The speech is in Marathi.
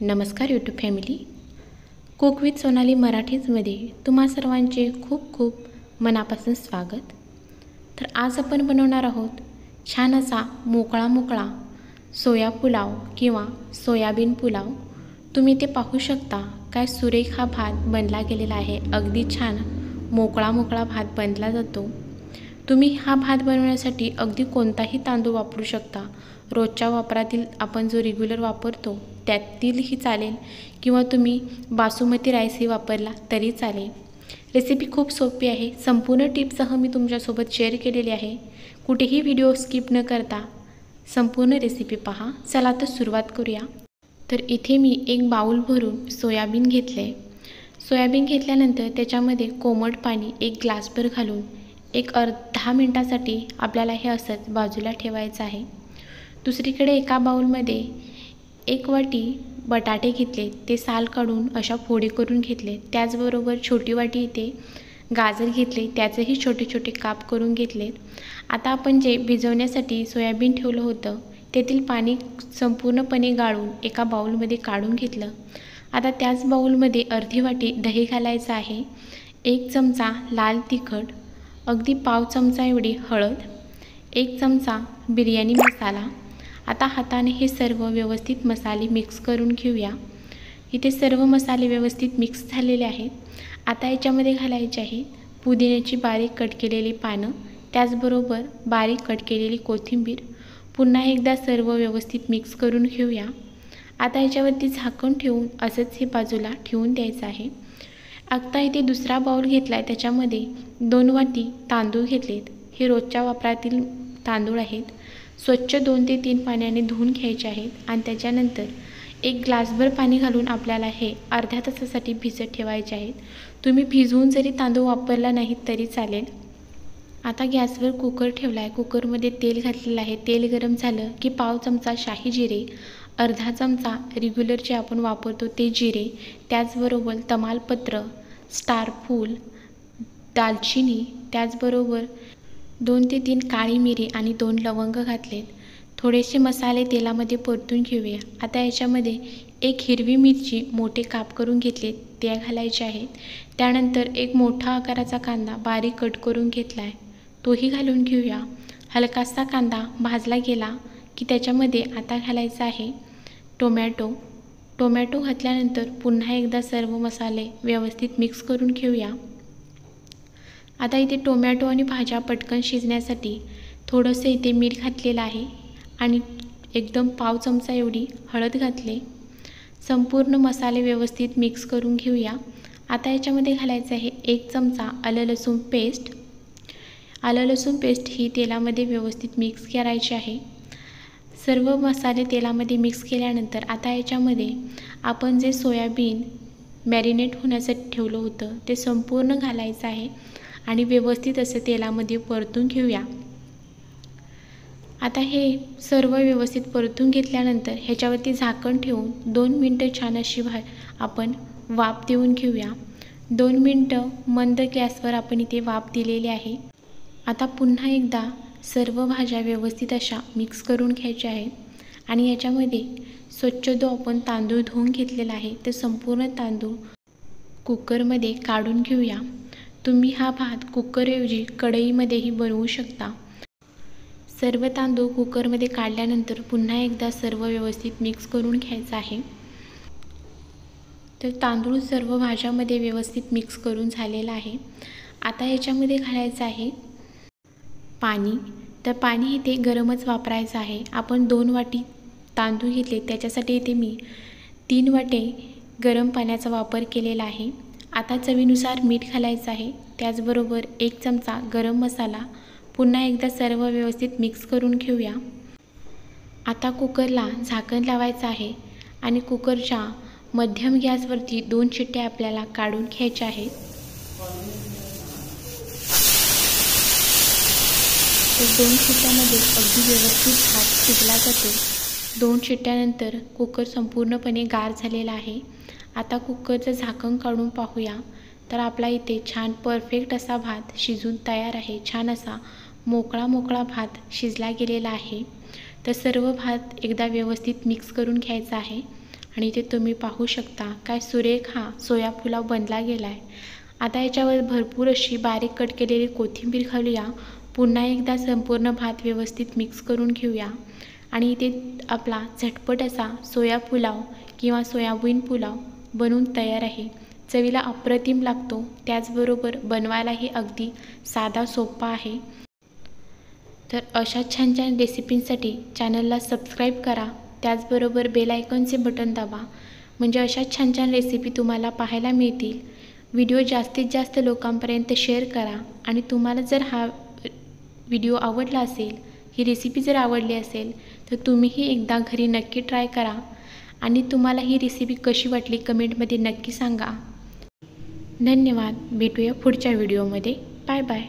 नमस्कार YouTube family, cook with Sonali मराठीजमध्ये तुम्हा सर्वांचे खूप खूप मनापासून स्वागत। तर आज आपण बनवणार आहोत छान असा मोकळा सोया पुलाव किंवा सोयाबीन पुलाव। तुम्ही ते पाहू शकता, काय सुरेख हा भात बनला गेलेला आहे। अगदी छान मोकळा भात बनला जातो। तुम्ही हा भात बनवण्यासाठी अगदी कोणताही तांदूळ वापरू शकता। रोजच्या वापरातील आपण जो रेग्युलर वापरतो त्यातीलही चालेल, किंवा तुम्ही बासमती राईसही वापरला तरी चालेल। रेसिपी खूप सोपी आहे। संपूर्ण टिप्ससह मी तुमच्यासोबत शेअर केलेली आहे। कुठेही व्हिडिओ स्किप न करता संपूर्ण रेसिपी पहा। चला तर सुरुवात करूया। तर इथे मी एक बाउल भरून सोयाबीन घेतले। सोयाबीन घेतल्यानंतर त्याच्यामध्ये कोमट पाणी एक ग्लासभर घालून एक 10 मिनिटासाठी आपल्याला हे असंच बाजूला ठेवायचं आहे। दुसरीकडे एका बाउलमध्ये एक वाटी बटाटे घेतले, ते साल काढून अशा फोडी करून घेतले। त्याचबरोबर छोटी वाटी इथे गाजर घेतले, त्याचेही छोटे छोटे काप करून घेतले। आता आपण जे भिजवण्यासाठी सोयाबीन ठेवलं होतं तेथील पाणी संपूर्णपणे गाळून एका बाउलमध्ये काढून घेतलं। आता त्याच बाउलमध्ये अर्धी वाटी दही घालायचं आहे, 1 चमचा लाल तिखट, अगदी पाव चमचा एवढी हळद, 1 चमचा बिर्याणी मसाला। आता हाताने हे सर्व व्यवस्थित मसाले मिक्स करून घेऊया। इथे सर्व मसाले व्यवस्थित मिक्स झालेले आहेत। आता याच्यामध्ये घालायचे आहे पुदिन्याची बारीक कट केलेली पानं, त्याचबरोबर बारीक कट केलेली कोथिंबीर। पुन्हा एकदा सर्व व्यवस्थित मिक्स करून घेऊया। आता याच्यावरती झाकण ठेवून असंच हे बाजूला ठेवून द्यायचं आहे। आता इथे दुसरा बाउल घेतला आहे, त्याच्यामध्ये 2 वाटी तांदूळ घेतलेत। हे रोजच्या वापरातील तांदूळ आहेत। स्वच्छ 2 ते 3 पाण्याने धुवून घ्यायचे आहेत आणि त्याच्यानंतर एक ग्लासभर पाणी घालून आपल्याला हे अर्ध्या तासासाठी भिजत ठेवायचे आहेत। तुम्ही भिजवून जरी तांदूळ वापरला नाहीत तरी चालेल। आता गॅसवर कुकर ठेवला आहे। कुकरमध्ये तेल घातलेलं आहे। तेल गरम झालं की पाव चमचा शाही जिरे, अर्धा चमचा रेग्युलर जे आपण वापरतो ते जिरे, त्याचबरोबर तमालपत्र, स्टार फूल, दालचिनी, त्याचबरोबर 2 ते 3 काळी मिरी आणि 2 लवंग घातलेत। थोडेसे मसाले तेलामध्ये परतून घेऊया। आता याच्यामध्ये एक हिरवी मिरची मोठे काप करून घेतले, ते घालायचे आहेत। त्यानंतर एक मोठा आकाराचा कांदा बारीक कट करून घेतला आहे, तोही घालून घेऊया। हलकासा कांदा भाजला गेला की त्याच्यामध्ये आता घालायचा आहे टोमॅटो घातल्यानंतर पुन्हा एकदा सर्व मसाले व्यवस्थित मिक्स करून घेऊया। आता इथे टोमॅटो आणि भाज्या पटकन शिजण्यासाठी थोडंसं इथे मीठ घातलेलं आहे आणि एकदम पाव चमचा एवढी हळद घातले। संपूर्ण मसाले व्यवस्थित मिक्स करून घेऊया। आता याच्यामध्ये घालायचं आहे 1 चमचा आलं लसूण पेस्ट। आलं लसूण पेस्ट ही तेलामध्ये व्यवस्थित मिक्स करायची आहे। सर्व मसाले तेलामध्ये मिक्स केल्यानंतर आता याच्यामध्ये आपण जे सोयाबीन मॅरिनेट होण्यासाठी ठेवलं होतं ते संपूर्ण घालायचं आहे आणि व्यवस्थित असं तेलामध्ये परतून घेऊया। आता हे सर्व व्यवस्थित परतून घेतल्यानंतर ह्याच्यावरती झाकण ठेवून 2 मिनटं छान अशी आपण वाफ देऊन घेऊया। 2 मिनटं मंद गॅसवर आपण इथे वाफ दिलेली आहे। आता पुन्हा एकदा सर्व भाज्या व्यवस्थित अशा मिक्स करून घ्यायच्या आहेत आणि याच्यामध्ये स्वच्छ जो आपण तांदूळ धुवून घेतलेला आहे ते संपूर्ण तांदूळ कुकरमध्ये काढून घेऊया। तुम्ही हा भात कुकरऐवजी कढईमध्येही बनवू शकता। सर्व तांदूळ कुकरमध्ये काढल्यानंतर पुन्हा एकदा सर्व व्यवस्थित मिक्स करून घ्यायचं आहे। तर तांदूळ सर्व भाज्यामध्ये व्यवस्थित मिक्स करून झालेला आहे। आता याच्यामध्ये घालायचं आहे पाणी। तर पाणी इथे गरमच वापरायचं आहे। आपण 2 वाटी तांदूळ घेतले, त्याच्यासाठी इथे मी 3 वाटे गरम पाण्याचा वापर केलेला आहे। आता चवीनुसार मीठ घालायचं आहे, त्याचबरोबर 1 चमचा गरम मसाला। पुन्हा एकदा सर्व व्यवस्थित मिक्स करून घेऊया। आता कुकरला झाकण लावायचं आहे आणि कुकरच्या मध्यम गॅसवरती 2 शिट्ट्या आपल्याला काढून घ्यायच्या आहेत। तर 2 शिट्ट्यामध्ये अगदी व्यवस्थित भात शिजला जातो। 2 शिट्ट्यानंतर कुकर संपूर्णपणे गार झालेला आहे। आता कुकरचं झाकण काढून पाहूया, तर आपला इथे छान परफेक्ट असा भात शिजून तयार आहे। छान असा मोकळा भात शिजला गेलेला आहे। तर सर्व भात एकदा व्यवस्थित मिक्स करून घ्यायचा आहे आणि इथे तुम्ही पाहू शकता काय सुरेख हा सोया पुलाव बनला गेला आहे. आता याच्यावर भरपूर अशी बारीक कट केलेली कोथिंबीर घालूया. पुन्हा एकदा संपूर्ण भात व्यवस्थित मिक्स करून घेऊया आणि इथे आपला झटपट असा सोया पुलाव किंवा सोयाबीन पुलाव बनवून तयार आहे. चवीला अप्रतिम लागतो, त्याचबरोबर बनवायलाही अगदी साधा सोपा आहे. तर अशा छान छान रेसिपींसाठी चॅनलला सबस्क्राईब करा, त्याचबरोबर बेल आयकॉनचे बटन दाबा, म्हणजे अशा छान छान रेसिपी तुम्हाला पाहायला मिळतील. व्हिडिओ जास्तीत जास्त लोकांपर्यंत शेअर करा आणि तुम्हाला जर हा व्हिडिओ आवडला असेल, ही रेसिपी जर आवडली असेल तर तुम्हीही एकदा घरी नक्की ट्राय करा आणि तुम्हाला ही रेसिपी कशी वाटली कमेंटमध्ये नक्की सांगा. धन्यवाद. भेटूया पुढच्या व्हिडिओमध्ये. Bye bye.